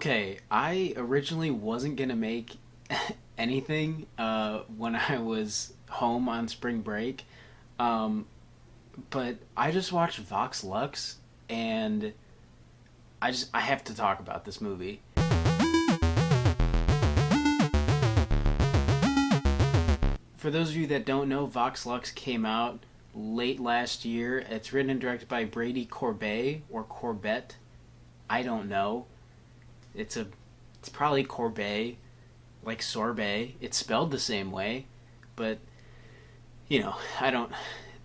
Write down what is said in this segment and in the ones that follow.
Okay, I originally wasn't gonna make anything when I was home on spring break, um, but I just watched Vox Lux, and I have to talk about this movie. For those of you that don't know, Vox Lux came out late last year. It's written and directed by Brady Corbet or Corbett. I don't know. It's a it's probably Corbet, like sorbet. It's spelled the same way, but I don't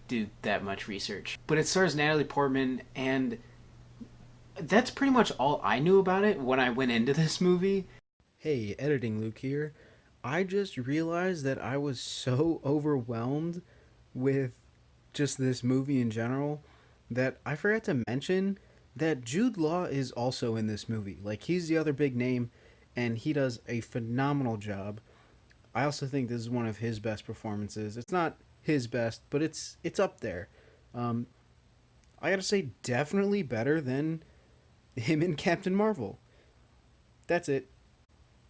do that much research. But it stars Natalie Portman, and that's pretty much all I knew about it when I went into this movie. Hey, editing Luke here. I just realized that I was so overwhelmed with just this movie in general that I forgot to mention that Jude Law is also in this movie. Like, he's the other big name, and he does a phenomenal job. I also think this is one of his best performances. It's not his best, but it's up there. Um, I gotta say, definitely better than him in Captain Marvel. That's it.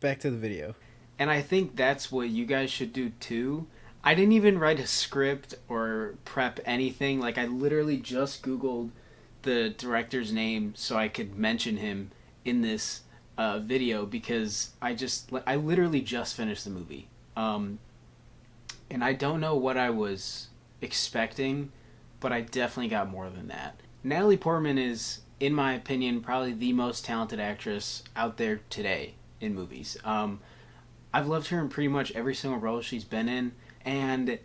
Back to the video. And I think that's what you guys should do too. I didn't even write a script or prep anything. Like, I literally just Googled the director's name so I could mention him in this video because I literally just finished the movie. And I don't know what I was expecting, but I definitely got more than that. Natalie Portman is, in my opinion, probably the most talented actress out there today in movies. I've loved her in pretty much every single role she's been in, and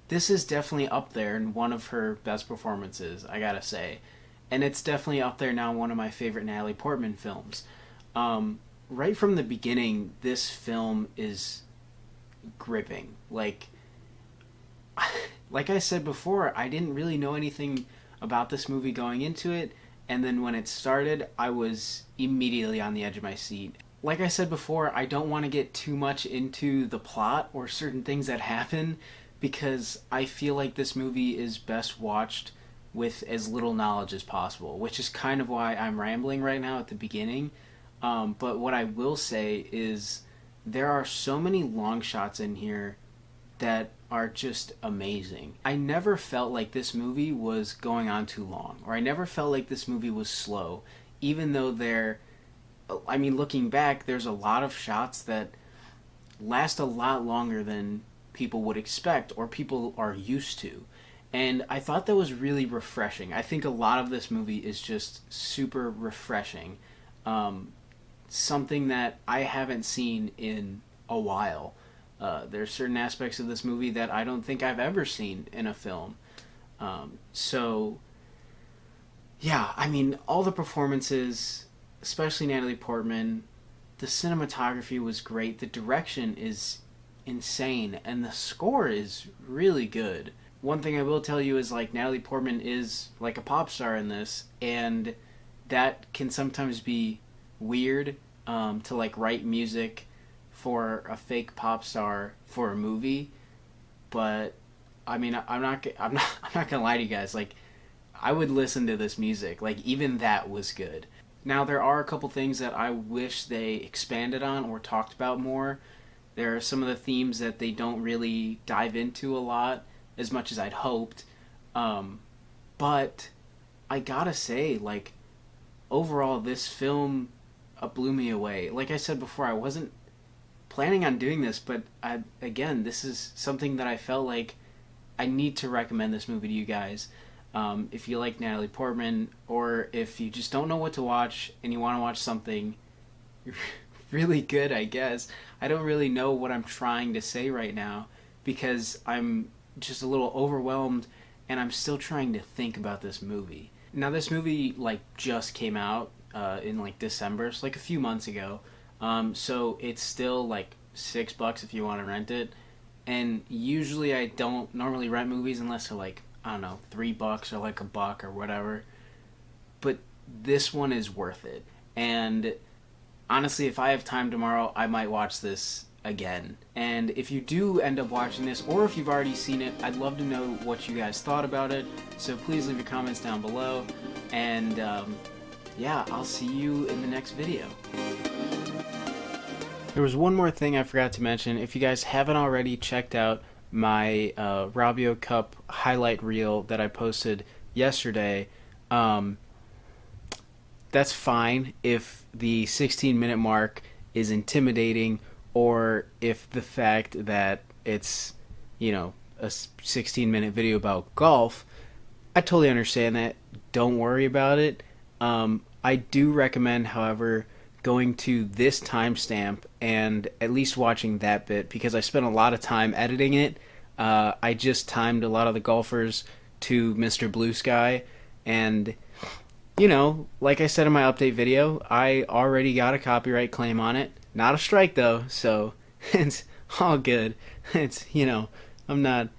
this is definitely up there in one of her best performances, I gotta say. And it's definitely up there now in one of my favorite Natalie Portman films. Right from the beginning, this film is gripping. Like I said before, I didn't really know anything about this movie going into it, and then when it started, I was immediately on the edge of my seat. Like I said before, I don't want to get too much into the plot or certain things that happen because I feel like this movie is best watched with as little knowledge as possible, which is kind of why I'm rambling right now at the beginning. But what I will say is there are so many long shots in here that are just amazing. I never felt like this movie was going on too long, or I never felt like this movie was slow, even though looking back, there's a lot of shots that last a lot longer than people would expect or people are used to. And I thought that was really refreshing. I think a lot of this movie is just super refreshing. Something that I haven't seen in a while. There's certain aspects of this movie that I don't think I've ever seen in a film. So, yeah, all the performances, especially Natalie Portman, the cinematography was great. The direction is insane, and the score is really good. One thing I will tell you is, like, Natalie Portman is like a pop star in this, and that can sometimes be weird, to like write music for a fake pop star for a movie. But I'm not gonna lie to you guys. Like, I would listen to this music. Like, even that was good. Now, there are a couple things that I wish they expanded on or talked about more. There are some of the themes that they don't really dive into a lot, as much as I'd hoped. But I gotta say, like, overall, this film blew me away. Like I said before, I wasn't planning on doing this, but again, this is something that I felt like I need to recommend this movie to you guys. If you like Natalie Portman, or if you just don't know what to watch and you want to watch something really good, I guess. I don't really know what I'm trying to say right now because I'm just a little overwhelmed and I'm still trying to think about this movie. Now, this movie like just came out in like December, so like a few months ago. So it's still like $6 if you want to rent it. And usually I don't normally rent movies unless they're like, I don't know, $3 or like $1 or whatever. But this one is worth it. And honestly, if I have time tomorrow, I might watch this again. And if you do end up watching this, or if you've already seen it, I'd love to know what you guys thought about it. So please leave your comments down below. And yeah, I'll see you in the next video. There was one more thing I forgot to mention. If you guys haven't already checked out my Rabio Cup highlight reel that I posted yesterday, um, that's fine if the 16-minute mark is intimidating, or if the fact that it's, a 16-minute video about golf. I totally understand that. Don't worry about it. I do recommend, however, going to this timestamp and at least watching that bit, because I spent a lot of time editing it. I just timed a lot of the golfers to Mr. Blue Sky, and like I said in my update video, I already got a copyright claim on it. Not a strike though, so it's all good. It's, I'm not